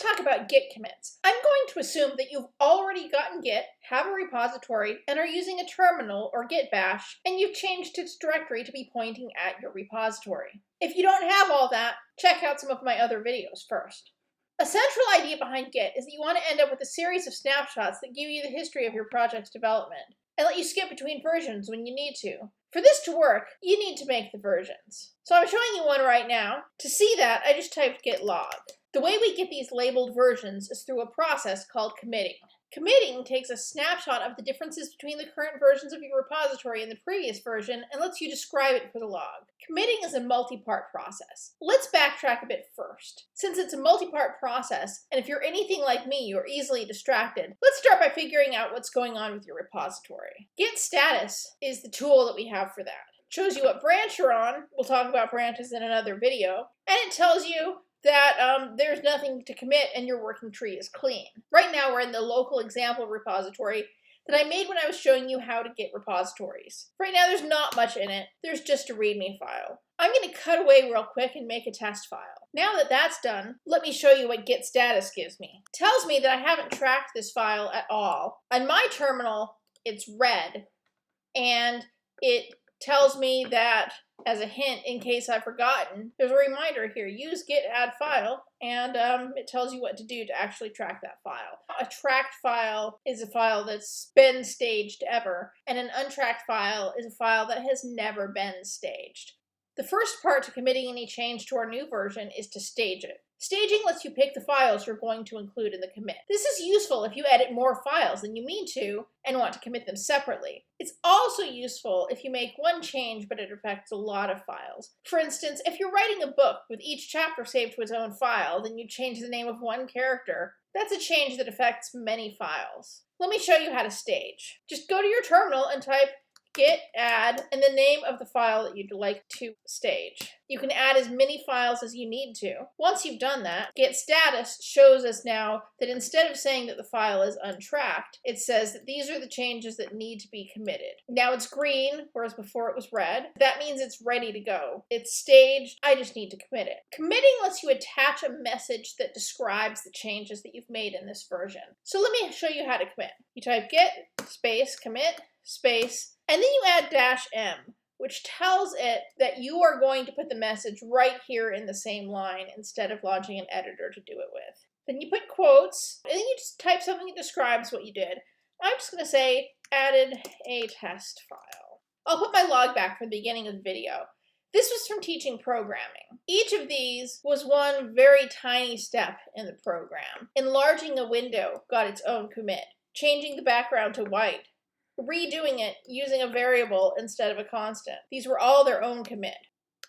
let's talk about Git commits. I'm going to assume that you've already gotten Git, have a repository, and are using a terminal or Git bash, and you've changed its directory to be pointing at your repository. If you don't have all that, check out some of my other videos first. A central idea behind Git is that you want to end up with a series of snapshots that give you the history of your project's development, and let you skip between versions when you need to. For this to work, you need to make the versions. So I'm showing you one right now. To see that, I just typed git log. The way we get these labeled versions is through a process called committing. Committing takes a snapshot of the differences between the current versions of your repository and the previous version and lets you describe it for the log. Committing is a multi-part process. Let's backtrack a bit first. Since it's a multi-part process, and if you're anything like me, you're easily distracted, let's start by figuring out what's going on with your repository. Git status is the tool that we have for that. It shows you what branch you're on. We'll talk about branches in another video. And it tells you that there's nothing to commit and your working tree is clean. Right now we're in the local example repository that I made when I was showing you how to get repositories. Right now there's not much in it, there's just a readme file. I'm going to cut away real quick and make a test file. Now that that's done, let me show you what git status gives me. It tells me that I haven't tracked this file at all. On my terminal, it's red, and it tells me that, as a hint, in case I've forgotten, there's a reminder here, use git add file, and it tells you what to do to actually track that file. A tracked file is a file that's been staged ever, and an untracked file is a file that has never been staged. The first part to committing any change to our new version is to stage it. Staging lets you pick the files you're going to include in the commit. This is useful if you edit more files than you mean to and want to commit them separately. It's also useful if you make one change but it affects a lot of files. For instance, if you're writing a book with each chapter saved to its own file, then you change the name of one character. That's a change that affects many files. Let me show you how to stage. Just go to your terminal and type git add and the name of the file that you'd like to stage. You can add as many files as you need to. Once you've done that, git status shows us now that instead of saying that the file is untracked, it says that these are the changes that need to be committed. Now it's green, whereas before it was red. That means it's ready to go. It's staged, I just need to commit it. Committing lets you attach a message that describes the changes that you've made in this version. So let me show you how to commit. You type git space commit space, and then you add -m, which tells it that you are going to put the message right here in the same line instead of launching an editor to do it with. Then you put quotes, and then you just type something that describes what you did. I'm just going to say, added a test file. I'll put my log back from the beginning of the video. This was from teaching programming. Each of these was one very tiny step in the program. Enlarging a window got its own commit. Changing the background to white. Redoing it using a variable instead of a constant. These were all their own commit.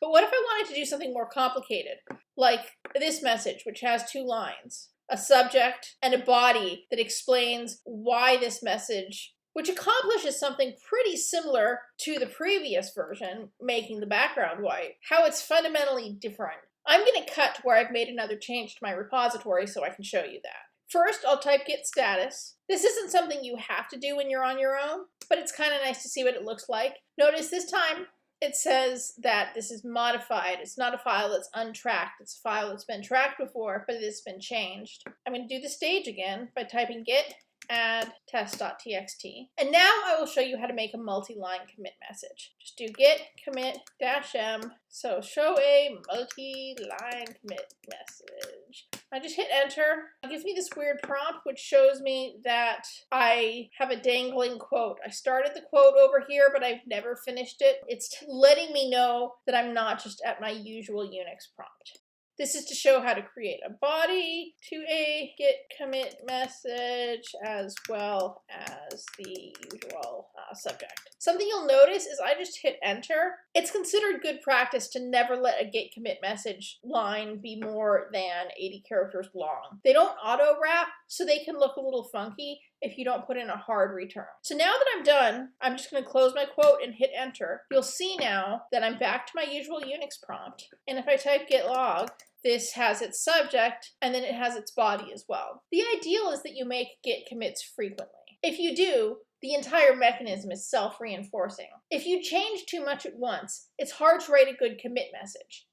But what if I wanted to do something more complicated, like this message, which has 2 lines, a subject and a body that explains why this message, which accomplishes something pretty similar to the previous version, making the background white, how it's fundamentally different. I'm going to cut to where I've made another change to my repository so I can show you that. First, I'll type git status. This isn't something you have to do when you're on your own, but it's kind of nice to see what it looks like. Notice this time it says that this is modified. It's not a file that's untracked. It's a file that's been tracked before, but it's been changed. I'm going to do the stage again by typing git add test.txt. And now I will show you how to make a multi-line commit message. Just do git commit -m. So show a multi-line commit message. I just hit enter. It gives me this weird prompt which shows me that I have a dangling quote. I started the quote over here, but I've never finished it. It's letting me know that I'm not just at my usual Unix prompt. This is to show how to create a body to a git commit message as well as the usual subject. Something you'll notice is I just hit enter. It's considered good practice to never let a git commit message line be more than 80 characters long. They don't auto wrap, so they can look a little funky if you don't put in a hard return. So now that I'm done, I'm just going to close my quote and hit enter. You'll see now that I'm back to my usual Unix prompt. And if I type git log, this has its subject, and then it has its body as well. The ideal is that you make git commits frequently. If you do, the entire mechanism is self-reinforcing. If you change too much at once, it's hard to write a good commit message.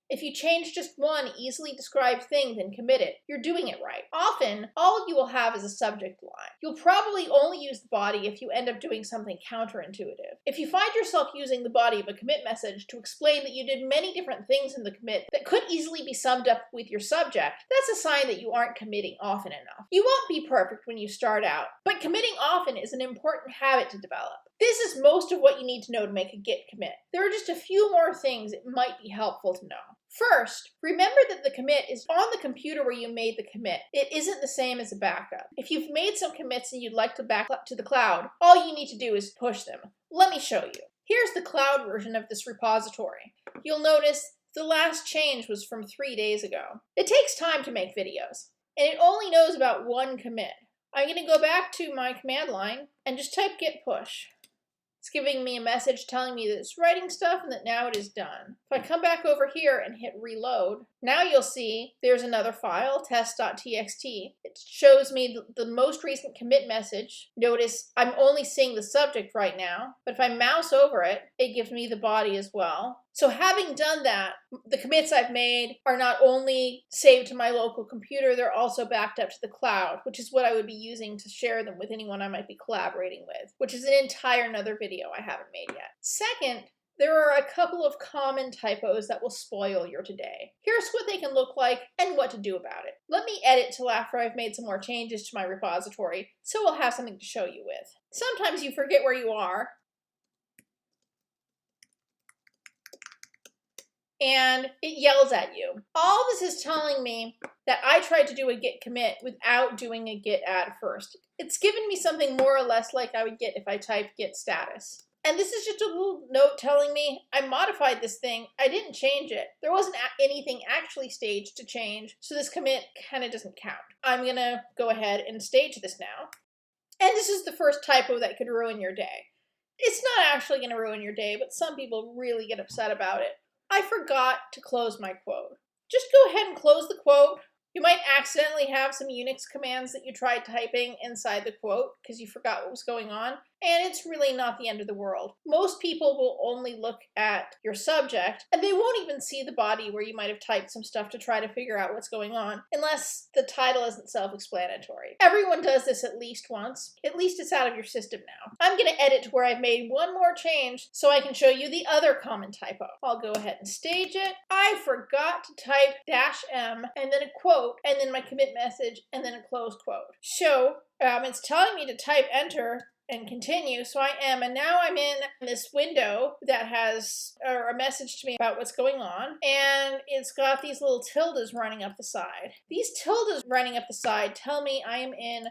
If you change just one easily described thing, then commit it. You're doing it right. Often, all you will have is a subject line. You'll probably only use the body if you end up doing something counterintuitive. If you find yourself using the body of a commit message to explain that you did many different things in the commit that could easily be summed up with your subject, that's a sign that you aren't committing often enough. You won't be perfect when you start out, but committing often is an important habit to develop. This is most of what you need to know to make a Git commit. There are just a few more things it might be helpful to know. First, remember that the commit is on the computer where you made the commit. It isn't the same as a backup. If you've made some commits and you'd like to back up to the cloud, all you need to do is push them. Let me show you. Here's the cloud version of this repository. You'll notice the last change was from 3 days ago. It takes time to make videos, and it only knows about one commit. I'm going to go back to my command line and just type git push. It's giving me a message telling me that it's writing stuff and that now it is done. If I come back over here and hit reload, now you'll see there's another file, test.txt. It shows me the most recent commit message. Notice I'm only seeing the subject right now, but if I mouse over it, it gives me the body as well. So having done that, the commits I've made are not only saved to my local computer, they're also backed up to the cloud, which is what I would be using to share them with anyone I might be collaborating with, which is an entire another video I haven't made yet. Second, there are a couple of common typos that will spoil your today. Here's what they can look like and what to do about it. Let me edit till after I've made some more changes to my repository, so we'll have something to show you with. Sometimes you forget where you are, and it yells at you. All this is telling me that I tried to do a git commit without doing a git add first. It's given me something more or less like I would get if I typed git status. And this is just a little note telling me I modified this thing. I didn't change it. There wasn't anything actually staged to change, so this commit kind of doesn't count. I'm going to go ahead and stage this now. And this is the first typo that could ruin your day. It's not actually going to ruin your day, but some people really get upset about it. I forgot to close my quote. Just go ahead and close the quote. You might accidentally have some Unix commands that you tried typing inside the quote because you forgot what was going on, and it's really not the end of the world. Most people will only look at your subject, and they won't even see the body where you might have typed some stuff to try to figure out what's going on, unless the title isn't self-explanatory. Everyone does this at least once. At least it's out of your system now. I'm going to edit to where I've made one more change so I can show you the other common typo. I'll go ahead and stage it. I forgot to type -m and then a quote, and then my commit message, and then a close quote. So it's telling me to type enter and continue, so I am, and now I'm in this window that has a message to me about what's going on, and it's got these little tildes running up the side. These tildes running up the side tell me I am in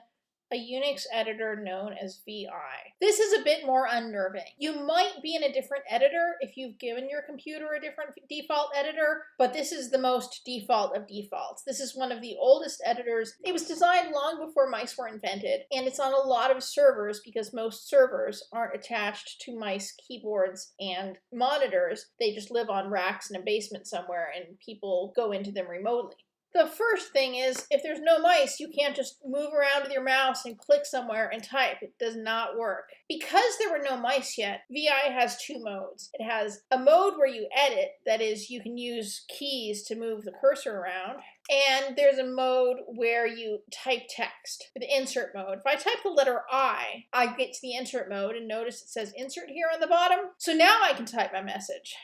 a Unix editor known as VI. This is a bit more unnerving. You might be in a different editor if you've given your computer a different default editor, but this is the most default of defaults. This is one of the oldest editors. It was designed long before mice were invented, and it's on a lot of servers because most servers aren't attached to mice, keyboards, and monitors. They just live on racks in a basement somewhere, and people go into them remotely. The first thing is, if there's no mice, you can't just move around with your mouse and click somewhere and type. It does not work. Because there were no mice yet, VI has two modes. It has a mode where you edit, that is, you can use keys to move the cursor around, and there's a mode where you type text, the insert mode. If I type the letter I get to the insert mode, and notice it says insert here on the bottom. So now I can type my message.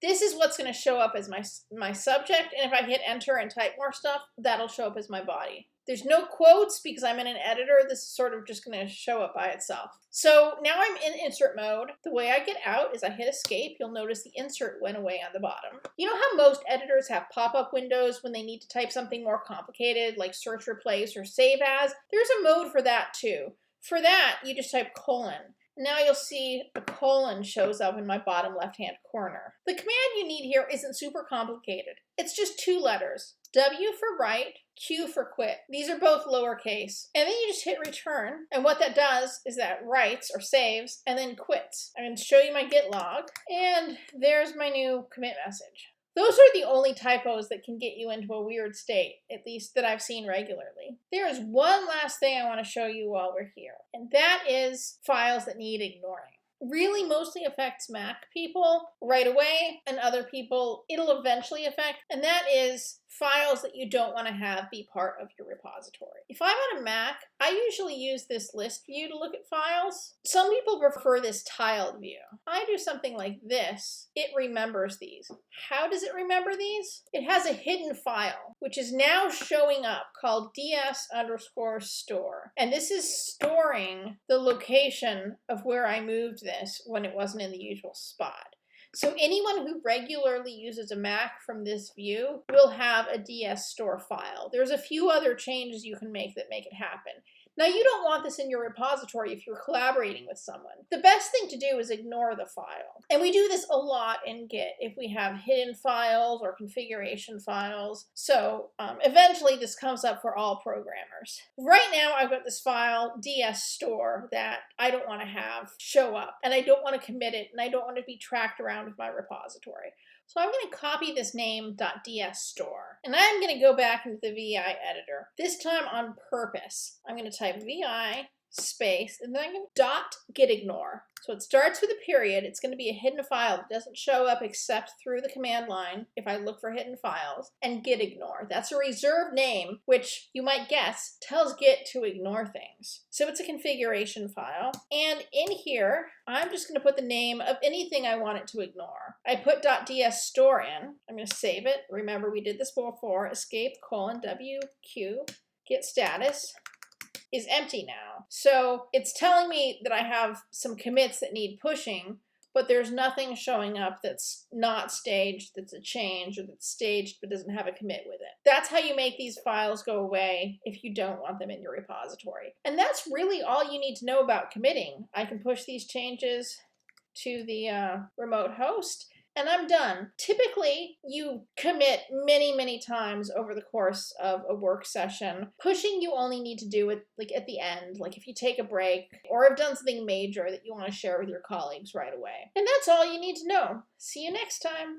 This is what's going to show up as my subject, and if I hit enter and type more stuff, that'll show up as my body. There's no quotes because I'm in an editor. This is sort of just going to show up by itself. So now I'm in insert mode. The way I get out is I hit escape. You'll notice the insert went away on the bottom. You know how most editors have pop-up windows when they need to type something more complicated like search, replace, or save as? There's a mode for that too. For that, you just type colon. Now you'll see a colon shows up in my bottom left-hand corner. The command you need here isn't super complicated. It's just two letters, W for write, Q for quit. These are both lowercase. And then you just hit return. And what that does is that writes or saves and then quits. I'm going to show you my git log. And there's my new commit message. Those are the only typos that can get you into a weird state, at least that I've seen regularly. There is one last thing I want to show you while we're here, and that is files that need ignoring. really mostly affects Mac people right away, and other people it'll eventually affect, and that is files that you don't want to have be part of your repository. If I'm on a Mac, I usually use this list view to look at files. Some people prefer this tiled view. I do something like this. It remembers these. How does it remember these? It has a hidden file, which is now showing up called ds_store. And this is storing the location of where I moved this when it wasn't in the usual spot. So anyone who regularly uses a Mac from this view will have a ds_store file. There's a few other changes you can make that make it happen. Now, you don't want this in your repository if you're collaborating with someone. The best thing to do is ignore the file. And we do this a lot in Git if we have hidden files or configuration files. So eventually this comes up for all programmers. Right now, I've got this file, ds_store, that I don't want to have show up. And I don't want to commit it, and I don't want to be tracked around with my repository. So I'm going to copy this name .ds_store, and I'm going to go back into the VI editor. This time on purpose, I'm going to type VI space, and then I'm going to .gitignore. So it starts with a period. It's going to be a hidden file that doesn't show up except through the command line if I look for hidden files, and gitignore. That's a reserved name, which you might guess tells Git to ignore things. So it's a configuration file. And in here, I'm just going to put the name of anything I want it to ignore. I put .dsstore in. I'm going to save it. Remember, we did this before. Escape : WQ, git status is empty now. So it's telling me that I have some commits that need pushing, but there's nothing showing up that's not staged, that's a change, or that's staged but doesn't have a commit with it. That's how you make these files go away if you don't want them in your repository. And that's really all you need to know about committing. I can push these changes to the remote host, and I'm done. Typically, you commit many, many times over the course of a work session. Pushing you only need to do it like at the end, like if you take a break or have done something major that you want to share with your colleagues right away. And that's all you need to know. See you next time.